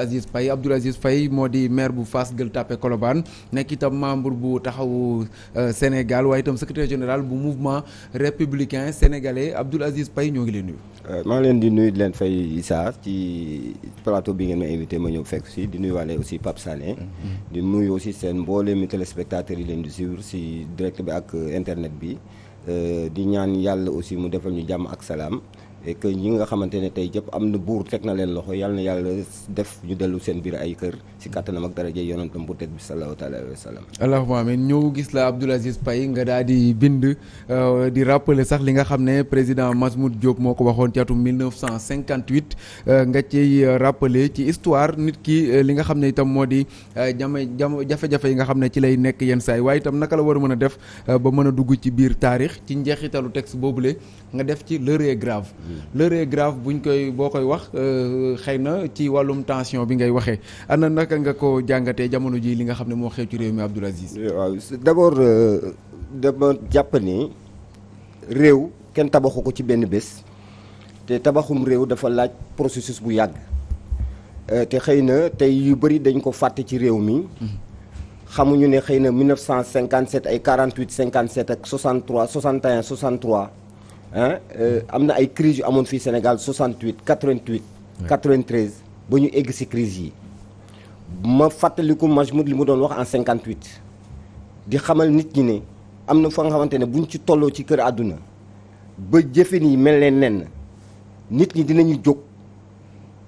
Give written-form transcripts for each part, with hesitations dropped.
Abdoul Aziz Faye moo di maire bu Fass Gueule Tapée Colobane nekk itam membre bu taxawu Sénégal waaye itam secrétaire général bu mouvement républicain sénégalais Abdoul Aziz Faye ñoo ngi leen nuyu. maa ngi leen di nuyu di leen fay Issa ci plateau bi ngeen ma invité ma ñëw fekk si di nuyuwaale aussi Pape Sané. di nuyu aussi seen mboolemi téléspectateurs yi leen di suivre si direct bi ak internet bi di ñaan yàlla aussi mu defal ñu jàmm ak salaam. et que ñi nga xamante ne tey jëpp am na buur teg na leen loxo yàlla na yàlla def ñu dellu seen biir ay kër si kàttanam ak daraja yonentam bu tedd bi sallallahu alayhi wa sallam. allahumma amiin ñëw gis la Abdoul Aziz Faye nga daal di bind di rappeler sax li nga xam ne président Majmout Diop moo ko waxoon ci atum 1958 nga ciy rappeler ci histoire nit ki li nga xam ne itam moo di jafe-jafe yi nga xam ne ci lay nekk yenn saa yi waaye itam naka la war a mën a def ba mën a dugg ci biir taarix ci njeexitalu texte boobule nga def ci l'heure est grave. l'heure est grave boo koy wax xëy na ci wàllum tension bi ngay waxee ana naka nga ko jàngatee jamono ji li nga xam ne moo xew ci réew mi Abdoul Aziz. waaw d'abord dama jàpp ni réew kenn tabaxu ko ci benn bés te tabaxum réew dafa laaj processus bu yàgg te xëy na tey yu bëri dañ ko fàtte ci réew mi xamuñu ne xëy na 1957 ay 48 57 ak 63 61 63 am na ay crise yu amoon fii Sénégal 68 88 93 ba ñu egg ci crise yi ma fàttaliku Majmout li mu doon wax en 58 di xamal nit ñi ne am na fa nga xamante ne buñ ci tolloo ci kër àdduna ba jëfin yi mel leen nenn nit ñi dinañu jóg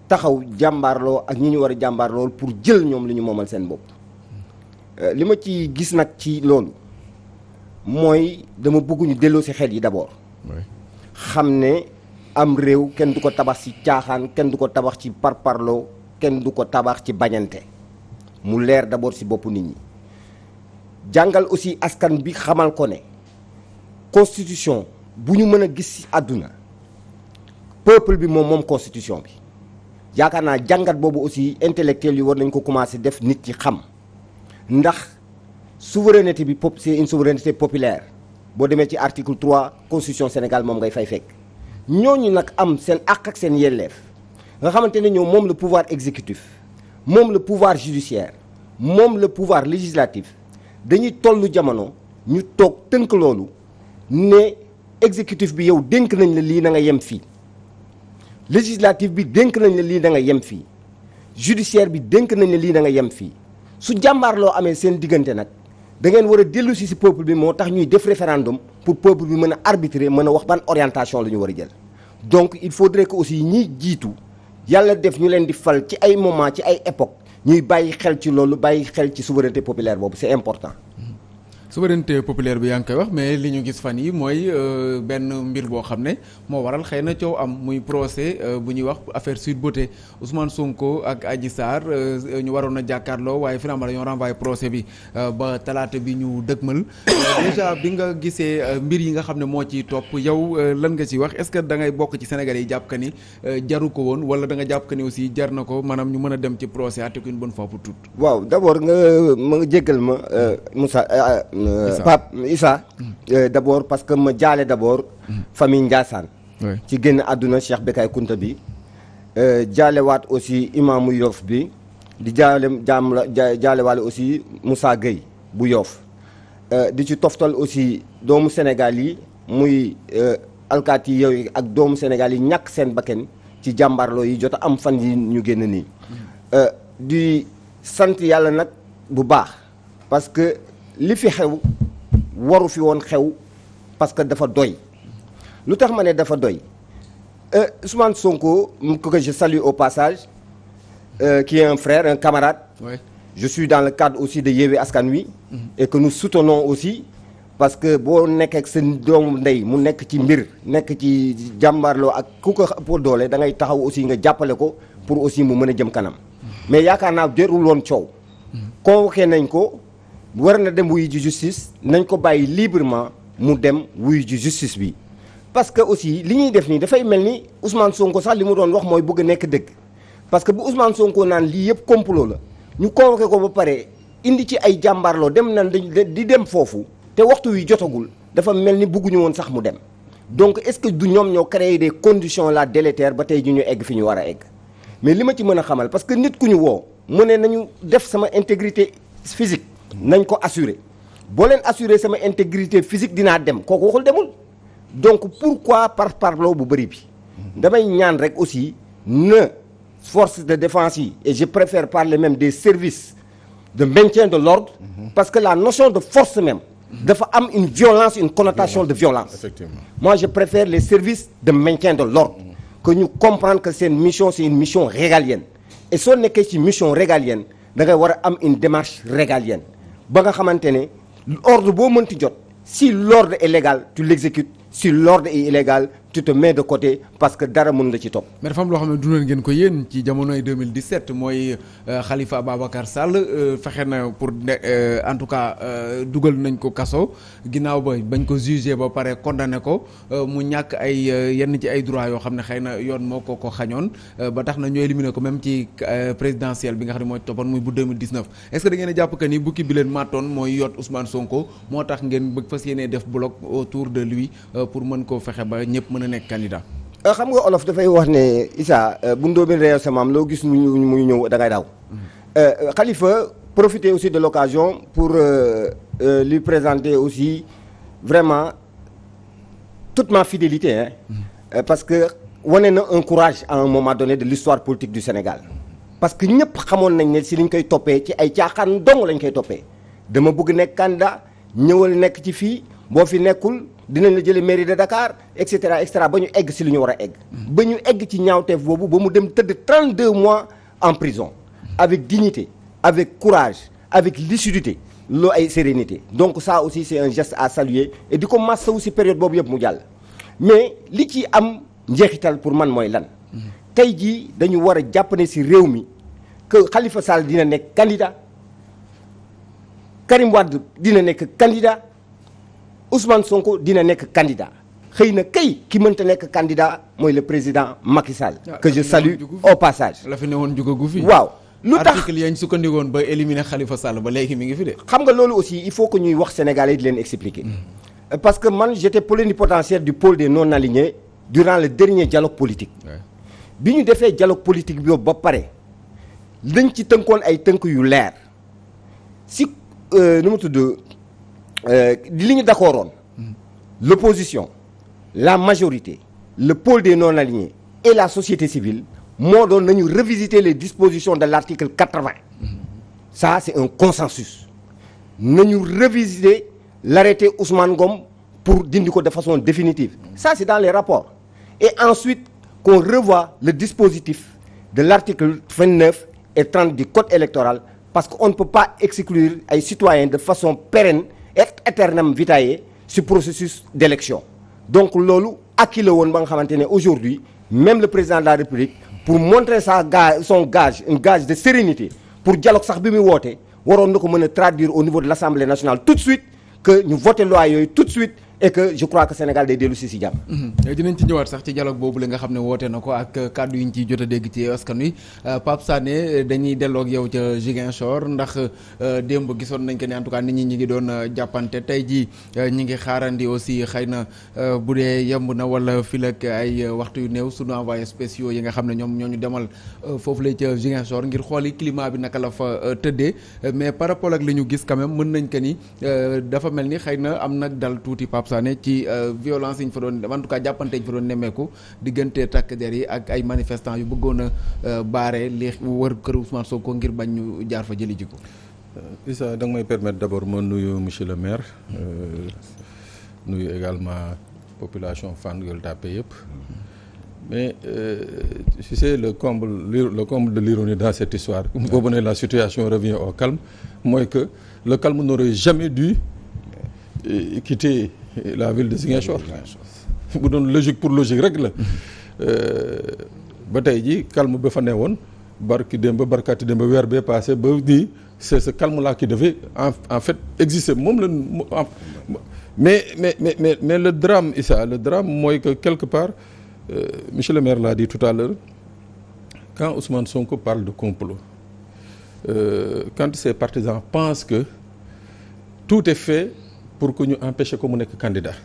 taxaw jàmbaarloo ak ñi ñu war a jàmbaarloo pour jël ñoom li ñu moomal seen bopp li ma ci gis nag ci loolu mooy dama bëgg ñu delloo ci xel yi d'abord xam ne am réew kenn du ko tabax ci caaxaan kenn du ko tabax ci parparloo kenn du ko tabax ci bañante mu leer d'abord ci boppu nit ñi jàngal aussi askan bi xamal ko ne constitution bu ñu mën a gis ci àdduna peuple bi moom constitution bi yaakaar naa jàngat boobu aussi intellectuel yi war nañ ko commencer def nit ci xam ndax souveraineté bi c'est une souveraineté populaire boo demee ci article 3 constitution Sénégal moom ngay fay fekk ñooñu nag am seen àq ak seen yelleef nga xamante ne ñoom moom le pouvoir exécutif moom le pouvoir judiciaire moom le pouvoir législatif dañuy tollu jamono ñu toog tënk loolu ne exécutif bi yow dénk nañ la lii na nga yem fii législatif bi dénk nañ la lii na nga yem fii judiciaire bi dénk nañ la lii na nga yem fii su jàmbaarloo amee seen diggante nag da ngeen war a dellu si peuple bi moo tax ñuy def référendum pour peuple bi mën a arbitrer mën a wax ban orientation la ñu war a jël donc il faudrait que aussi ñiy jiitu yàlla def ñu leen di fal ci ay moment ci ay époque ñuy bàyyi xel ci loolu bàyyi xel ci souveraineté populaire boobu c'est important. souveraineté populaire bi yaa ngi koy wax mais li ñu gis fan yi mooy benn mbir boo xam ne moo waral xëy na coow am muy procès bu ñuy wax affaire Sweet Beauté Ousmane Sonko ak Adji Sarr ñu waroon a jàkkaarloo waaye finalement dañoo renvoyé procès bi ba talaata bi ñu dëgmal déjà bi nga gisee mbir yi nga xam ne moo ciy topp yow lan nga ci wax est-ce que da ngay bokk ci Sénégalais yi jàpp que ni jaru ko woon wala da nga jàpp que ni aussi jar na ko maanaam ñu mën a dem ci procès àtte ko une bonne fois pour toutes. waaw d'abord nga jéggal ma Moussa. Pape Issa d'abord parce que ma jaale d'abord famille Ndiassane ci génn àdduna Cheikh Bekay Kunta bi jaalewaat aussi imaamu Yoff bi di jaalewaale aussi Moussa Gueye bu Yoff di ci toftal aussi doomu Sénégal yi muy alkaati yooyu ak doomu Sénégal yi ñàkk seen bakken ci jàmbaarloo yi jot a am fan yi ñu génn nii di sant yàlla nag bu baax parce que li fi xew waru fi woon xew parce que dafa doy lu tax ma ne dafa doy Ousmane Sonko que je salue au passage qui est un frère un camarade. Ouais. Je suis dans le cadre aussi de Yewwi Askan Wi. Et que nous soutenons aussi parce que boo nekk ak seen doomu ndey mu nekk ci mbir nekk ci jàmbaarloo ak ku ko pour doole da ngay taxaw aussi nga jàppale ko pour aussi mu mën a jëm kanam mais yaakaar naa jarul woon coow. convoqué nañ ko. war na dem wuyu ji justice nañ ko bàyyi librement mu dem wuyu ji justice bi parce que aussi li ñuy def nii dafay mel ni Ousmane Sonko sax li mu doon wax mooy bëgg a nekk dëgg parce que bu Ousmane Sonko naan lii yëpp complot la ñu convoqué ko ba pare indi ci ay jàmbaarloo dem na di dem foofu te waxtu wi jotagul dafa mel ni bëgguñu woon sax mu dem donc est-ce que du ñoom ñoo créer des conditions là délétères ba tey ju ñu egg fi ñu war a egg mais li ma ci mën a xamal parce que nit ku ñu woo mu ne nañu def sama intégrité physique nañ ko assurer boo leen assurer sama intégrité physique dinaa dem kooku waxul demul donc pourquoi parloo bu bëri bi damay ñaan rek aussi na force de défense yi et je préfère parler même des services de maintien de l'ordre parce que la notion de force même dafa am une violence une connotation de violence. Effectivement. Moi je préfère les services de maintien de l'ordre que ñu comprendre que seen mission c'est une mission régalienne et soo nekkee ci mission régalienne da ngay war a am une démarche régalienne ba nga xamante ne ordre boo mënti jot si l'ordre est légal tu l'exécutes si l'ordre est illégal tu te mets de côté parce que dara mën la ci topp. mais dafa am loo xam ne dundal ngeen ko yéen ci jamonoy 2017 mooy Khalifa Ababacar Sall fexe na pour en tout cas dugal nañ ko kaso ginnaaw ba bañ ko jugé ba pare condamné ko mu ñàkk ay yenn ci ay droits yoo xam ne xëy na yoon moo ko xañoon ba tax na ñu éliminé ko même ci présidentielle bi nga xam ne mooy toppoon muy bu 2019 est-ce que da ngeen a jàpp que ni bukki bi leen màttoon mooy yot Ousmane Sonko moo tax ngeen bëgg fas yéenee def bloc autour de lui pour mën koo fexe ba ñëpp mën a nekk candidat. xam nga olof dafay wax ne Issa bu ndóobin réew sa maam loo gis muy ñëw da ngay daw. Khalifa profiter aussi de l'occasion pour lui présenter aussi vraiment toute ma fidélité hein. Parce que wane na un courage à un moment donné de l'histoire politique du Sénégal. parce que ñëpp xamoon nañ ne si liñ koy toppee ci ay caaxaan dong lañ koy toppee dama bëgg nekk candidat ñëwal nekk ci fii boo fi nekkul dinañ la jëlee mairie de Dakar et cetera ba ñu egg si lu ñu war a egg. ba ñu egg ci ñaawteef boobu ba mu dem tëdd 32 mois en prison avec dignité avec courage avec lucidité loo ay sérénité donc ça aussi c'est un geste à saluer et di ko massawu si période boobu yëpp mu jàll mais li ci am njeexital pour man mooy lan. tey jii dañu war a jàpp ne si réew mi que Khalifa Sall dina nekk candidat Karim Wade dina nekk candidat Ousmane Sonko dina nekk candidat xëy na kay ki mënta nekk candidat mooy le président Macky Sall. que je salue au passage. la fi ne woon jugagu fi. waaw lu tax article yañ sukkandikoon ba éliminer Khalifa Sall ba léegi mi ngi fi de. xam nga loolu aussi il faut que ñuy wax sénégalais di leen expliquer. parce que man j'étais plénipotentiaire du pôle des non-alignés durant le dernier dialogue politique. bi ñu defee dialogue politique bi ba pare dañ ci tënkoon ay tënk yu leer si nu mu tudd li ñu d'accordoon l'opposition la majorité le pôle des non-alignés et la société civile moo doon nañu revisiter les dispositions de l'article 80 ça c'est un consensus nañu revisiter l'arrêté Ousmane Ngom pour dindi ko de façon définitive ça c'est dans les rapports et ensuite qu'on revoie le dispositif de l'article 29 et 30 du code électoral parce qu'on ne peut pas exclure ay citoyens de façon pérenne et éternellement vitae ce processus d'élection donc loolu acquis la woon ba nga xamante ne aujourd'hui même le président de la République pour montrer son gage un gage de sérénité pour dialogue sax bi muy woote waroon na ko mën a traduire au niveau de l'Assemblée nationale tout de suite que ñu voté loi yooyu tout de suite et que je crois que Sénégal day dellu si jàmm. dinañ ci ñëwaat sax ci dialogue boobu la nga xam ne woote na ko ak kàddu yi ñu ciy jot a dégg ci askan wi Pape Sané dañuy delloo ak yow ca Ziguinchor ndax démb gisoon nañ ko ne en tout cas nit ñi ngi doon jàppante tey jii ñi ngi xaarandi aussi xëy na bu dee yemb na wala fii ak ay waxtu yu néew sunu envoyé spéciaux yi nga xam ne ñoom ñoo ñu demal foofu la ca Ziguinchor ngir xooli climat bi naka la fa tëddee mais par rapport ak li ñu gis quand même mën nañ que ni dafa mel ni xëy na am nag dal tuuti Pape Sané ci violence yi ñu fa doon en tout cas jàppante yi ñu fa doon nemmeeku diggante takk der yi ak ay manifestants yu bëggoon a baare li wër kër Ousmane Sonko ngir bañ ñu jaar fa jëli ji ko. Issa da nga may permettre d'abord ma nuyu monsieur le maire nuyu également population Fann Gueule Tapée yëpp mais tu sais le comble de l'ironie dans cette histoire boobu ne la situation revient au calme mooy que le calme n'aurait jamais dû quitter la ville de Ziguinchor bu doon logique pour logique rek la ba tey ji calme ba fa ne woon barkati démb weer bee passé ba nii c'est ce calme là qui devait en fait exister moom la mais le drame Issa le drame mooy que quelque part monsieur le maire l'a dit tout à l'heure quand Ousmane Sonko parle de complot quand ses partisans pensent que tout est fait pour que ñu empêcher ko mu nekk candidat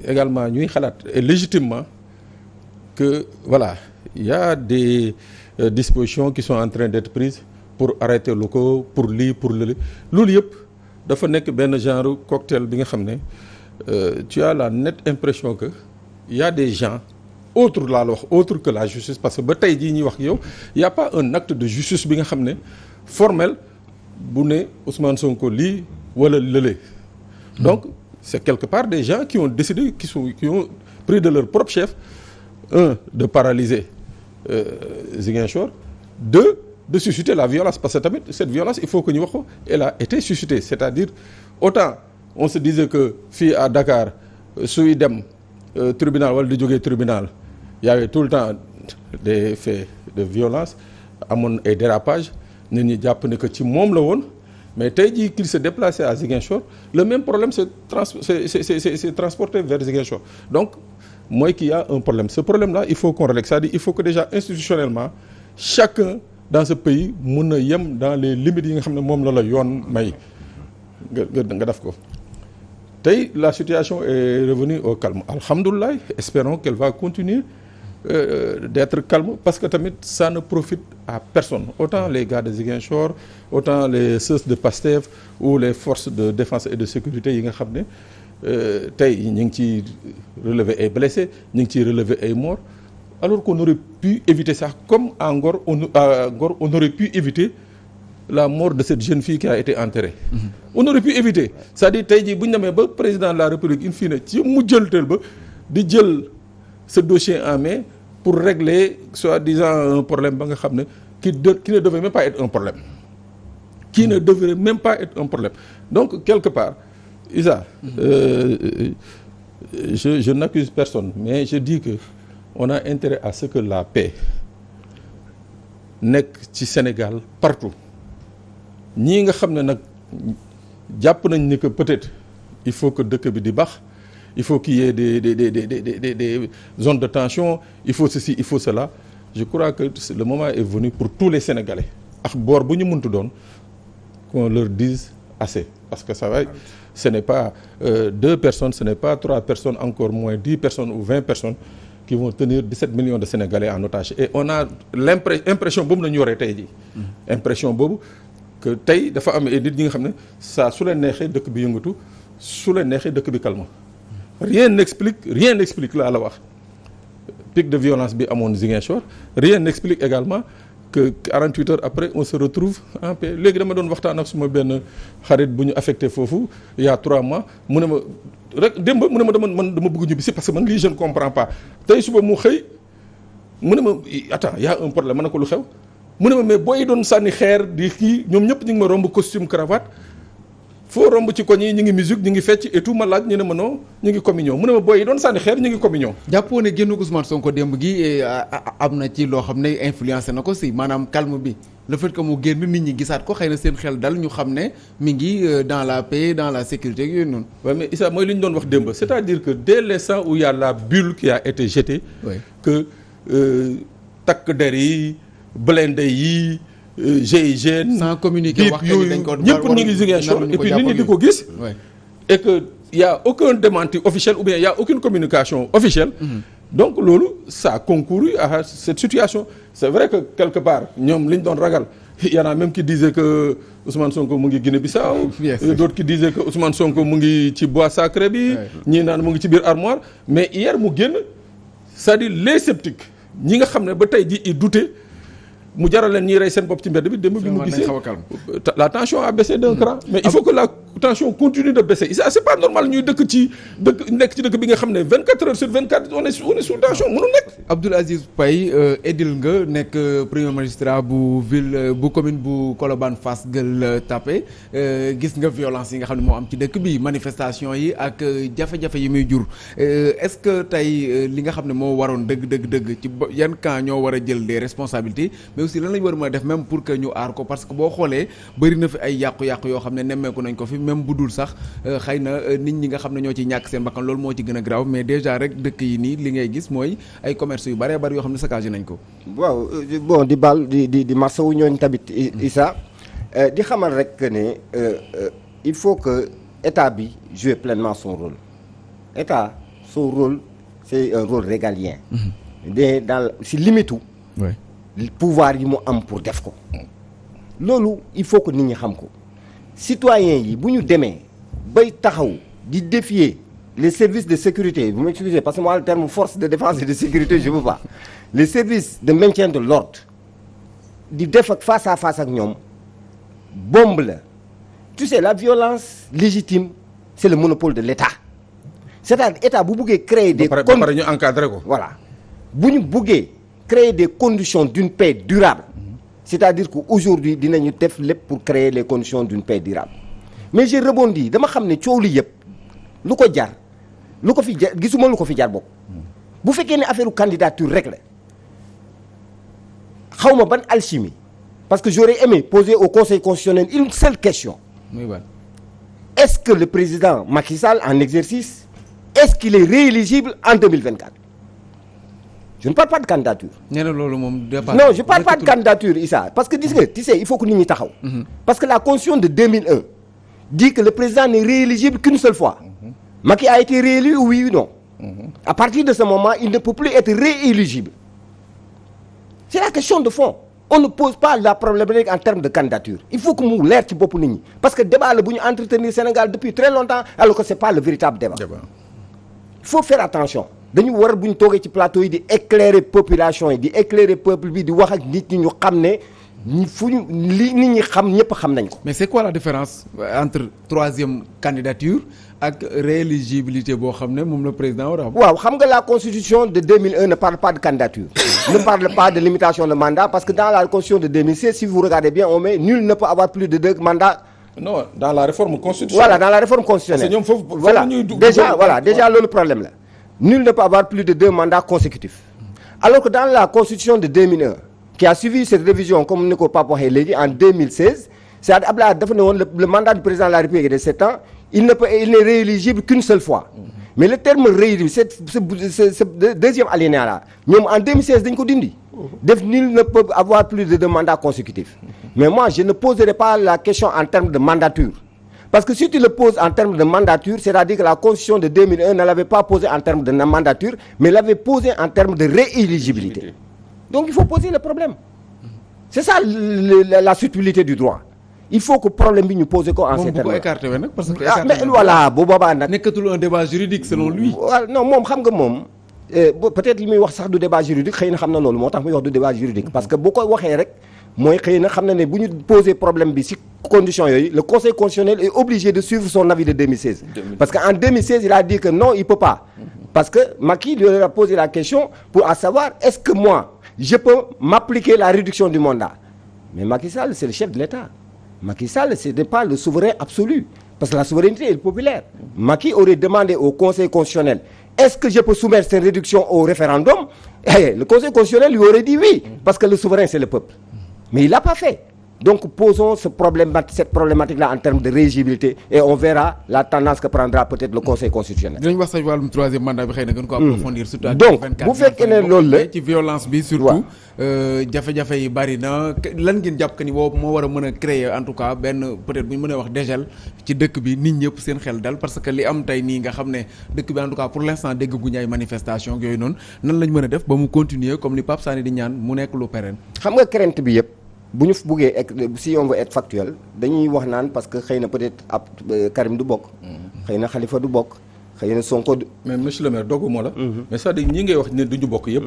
également ñuy xalaat et légitimement que voilà il y a des dispositions qui sont en train d'être prises pour arrêter locaux pour lii pour lële loolu yëpp dafa nekk benn genre cocktail bi nga xam ne tu as la nette impression que il y a des gens autres laa la wax autres que la justice parce que ba tey jii ñuy wax yow il y a pas un acte de justice bi nga xam ne formel bu ne Ousmane Sonko lii wala lële donc c'est quelque part des gens qui ont décidé qui ont pris de leur propre chef de paralyser Ziguinchor de susciter la violence parce que tamit cette violence il faut que ñu wax ko elle a été suscitée c'est-à-dire autant on se disait que fii à Dakar suy dem tribunal wala di jógee tribunal y avait tout le temps des faits de violence amoon ay dérapages nit ñi jàpp ne que ci moom la woon mais tey jii qu'il se déplaçait à Ziguinchor le même problème c'est transporté vers Ziguinchor donc mooy qu'il y a un problème ce problème-là il faut qu'on règle c'est-à-dire il faut que déjà institutionnellement chacun dans ce pays mun a yem dans les limites yi nga xam ne moom la yoon may nga def ko tey la situation est revenue au calme alhamdoulilah espérons qu'elle va continuer d'être calme parce que tamit ça ne profite à personne autant les gars de Ziguinchor autant les ceux de Pastef ou les forces de défense et de sécurité yi nga xam ne tey ñu ngi ciy relever ay blessés ñu ngi ciy relever ay morts alors qu'on aurait pu éviter ça comme à Ngor on aurait pu éviter la mort de cette jeune fille qui a été enterrée. On aurait pu éviter c'est-à-dire tey jii bu ñu demee ba président de la République in fine ci mujjantal ba di jël ce dossier en main pour régler soi-disant un problème ba nga xam ne qui ne devait même pas être un problème. Qui ne devrait même pas être un problème donc quelque part Isa je n'accuse personne mais je dis que on a intérêt à ce que la paix nekk ci Sénégal partout ñii nga xam ne nag jàpp nañ ni que peut-être il faut que dëkk bi di baax il faut qu'il y ait des zones de tension il faut ceci il faut cela je crois que le moment est venu pour tous les Sénégalais ak boor bu ñu muntu doon qu'on leur dise assez parce que ça va ce n'est pas 2 personnes ce n'est pas 3 personnes encore moins 10 personnes ou 20 personnes qui vont tenir 17 millions de Sénégalais en otage et on a l'impression boobu nañu yoree tey jii impression boobu que tey dafa am ay nit ñi nga xam ne saa su leen neexee dëkk bi yëngatu su leen neexee dëkk bi calme rien n'explique laa la wax pic de violence bi amoon Ziguinchor rien n'explique également que 48 heures après on se retrouve en paix léegi dama doon waxtaan ak suma benn xarit bu ñu affecté foofu il y a 3 mois mu ne ma rek démb mu ne ma dama bëgg ñibbi si parce que man lii je ne comprends pas tey suba mu xëy mu ne ma attends y a un problème ma ne ko lu xew mu ne ma mais booy doon sànni xeer di kii ñoom ñëpp ñu ngi ma romb costume cravate foo romb ci koñ yi ñu ngi musique ñu ngi fecc et tout ma laaj ñu ne ma non ñu ngi communion mu ne ma booy doon sànni xeer ñu ngi communion. jàppoo ne génn Ousmane Sonko démb gi am na ci loo xam ne influencé na ko si maanaam calme bi le fait que mu génn nit ñi gisaat ko xëy na seen xel dal ñu xam ne mi ngi dans la paix dans la sécurité ak yooyu noonu. waaw mais Issa mooy li ñu doon wax démb c'est-à-dire que dès l'instant où il y a la bulle qui a été jetée. Oui. Que takk der yi blindé yi. GIGN sans communiquer wax dañ ko ñëpp ñu ngi Ziguinchor et puis nit ñi di ko gis et que y a aucun démenti officiel ou bien y a aucune communication officielle donc loolu ça a concouru à cette situation c'est vrai que quelque part ñoom li ñu doon ragal y en a même qui disaient que Ousmane Sonko mu ngi Guinée-Bissau d'autres qui disaient que Ousmane Sonko mu ngi ci bois sacré bi ñii naan mu ngi ci biir armoire mais hier mu génn c'est-à-dire les sceptiques ñi nga xam ne ba tey ji i douté mu jaral leen ñuy rey seen bopp ci mbedd bi démb bi mu gisee la tension a baissé d'un cran mais il faut que la tension continue de baisser c'est pas normal ñuy nekk ci dëkk bi nga xam ne 24 heures sur 24 on est sous tension mënul nekk. Abdoul Aziz Paye édile nga nekk premier magistrat bu ville bu commune bu Colobane Fass Gueule Tapée gis nga violence yi nga xam ne moo am ci dëkk bi manifestation yi ak jafe-jafe yi muy jur est-ce que tey li nga xam ne moo waroon dëgg ci yan camp ñoo war a jël des responsabilités aussi lan lañu war a mën a def même pour que ñu aar ko parce que boo xoolee bëri na fi ay yàqu-yàqu yoo xam ne nemmeeku nañ ko fi même bu dul sax xëy na nit ñi nga xam ne ñoo ci ñàkk seen bakkan loolu moo ci gën a grave mais déjà rek dëkk yi nii li ngay gis mooy ay commerce yu bëree bëri yoo xam ne saccagé nañ ko. waaw bon di baal di masawu ñooñ tamit Issa di xamal rek que ne il faut que état bi joue pleinement son rôle état son rôle c'est un rôle régalien. si limitu pouvoir yi mu am pour def ko loolu il faut que nit ñi xam ko citoyens yi bu ñu demee bay taxaw di défier les services de sécurité vous m'excusez parce que moi le terme force de défense et de sécurité je veux pas les services de maintien de l'ordre di def ak face à face ak ñoom bombe la tu sais la violence légitime c'est le monopole de l'État c'est-à-dire État bu buggee créer des ba pare ñu encadrer ko voilà bu ñu buggee créer des conditions d'une paix durable c'est-à-dire que aujourd'hui dinañu def lépp pour créer les conditions d'une paix durable mais j'ai rebondi dama xam ne coow li yëpp lu ko jar lu ko fi jar gisuma lu ko fi jar bokk bu fekkee ne affaire candidature rek la xawma ban alchimie parce que j'aurais aimé poser au Conseil constitutionnel une seule question est-ce que le président Macky Sall en exercice est-ce qu'il est rééligible en 2024 je ne parle pas de candidature. nee na loolu moom non je parle pas de candidature Issa parce que gis nga tu sais il faut que nit ñi taxaw. parce que la constitution de 2001 dit que le président n'est rééligible qu'une seule fois. Macky a été réélu oui ou non. à partir de ce moment il ne peut plus être rééligible. c'est la question de fond. on ne pose pas la problématique en termes de candidature il faut que mu leer ci bopp nit ñi parce que débat la bu ñu entretenir Sénégal depuis très longtemps alors que c'est pas le véritable débat. il faut faire attention. dañu war bu ñu toogee ci plateau yi di éclairer population yi di éclairer peuple bi di wax ak nit ñi ñu xam ne fu ñu li nit ñi xam ñëpp xam nañ ko. mais c'est quoi la différence entre troisième candidature ak rééligibilité boo xam ne moom le président war a am. waaw xam nga la constitution de 2001 ne parle pas de candidature. ne parle pas de limitation de mandat parce que dans la constitution de 2016 si vous regardez bien on met nul ne peut avoir plus de 2 mandats. non dans la réforme constitutionnelle. voilà dans la réforme constitutionnelle. parce que ñoom foofu voilà déjà loolu problème la. Nul ne peut avoir plus de 2 mandats consécutifs. Alors que dans la constitution de 2001 qui a suivi cette révision comme ni ko Pape waxee léegi en 2016 c'est-à-dire Abdoulaye dafa ne woon le mandat du président de la République est de 7 ans il n'est rééligible qu'une seule fois. mais le terme rééligible ce deuxième alinéa là ñoom en 2016 dañ ko dindi. def nul ne peut avoir plus de 2 mandats consécutifs. mais moi je ne poserai pas la question en termes de mandature. Parce que si tu le poses en termes de mandature, c'est-à-dire que la constitution de 2001 ne l'avait pas posé en termes de mandature, mais l'avait posé en termes de rééligibilité. Donc il faut poser le problème. C'est ça la subtilité du droit. Il faut que problème bi ñu poser ko en ces termes. parce que mais voilà bu boobaa nag. nekkatul un débat juridique selon lui. non moom xam nga moom peut-être li muy wax sax du débat juridique xëy na xam na loolu moo tax muy wax du débat juridique parce que bu ko waxee rek. mooy xëy na xam na ne bu ñu poser problème bi ci conditions yooyu le conseil constitutionnel est obligé de suivre son avis de 2016. parce que en 2016 il a dit que non il peut pas. parce que Macky lui a posé la question pour à savoir est-ce que moi je peux m'appliquer la réduction du mandat mais Macky Sall c'est le chef de l'État. Macky Sall ce n'est pas le souverain absolu parce que la souveraineté est populaire. Macky aurait demandé au conseil constitutionnel est-ce que je peux soumettre cette réduction au référendum et le conseil constitutionnel lui aurait dit oui parce que le souverain c'est le peuple. Mais il l'a pas fait. Donc posons cette problématique-là en termes de rééligibilité et on verra la tendance que prendra peut-être le Conseil constitutionnel. dinañ wax sax wàllum troisième mandat bi xëy na gën ko approfondir. surtout donc bu fekkee ne loolu la ci violence bi surtout. jafe-jafe yi bari na lan ngeen jàpp que ni moo war a mën a créer en tout cas benn peut-être bu ñu mënee wax dégel ci dëkk bi nit ñëpp seen xel dal parce que li am tey nii nga xam ne dëkk bi en tout cas pour l'instant dégg guñu ay manifestations yooyu noonu nan lañ mën a def ba mu continuer comme li Pape Sané di ñaan mu nekk lu pérenne. xam nga crainte bi yëpp. bu ñu buggee si on veut être factuel dañuy wax naan parce que xëy na peut-être ab Karim du bokk. xëy na Khalifa du bokk. xëy na Sonko du. mais monsieur le maire dogguma la. mais c'est-à-dire ñi ngay wax ne du ñu bokk yëpp.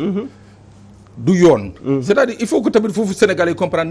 du yoon. c'est-à-dire il faut que tamit foofu Sénégalais yi comprendre.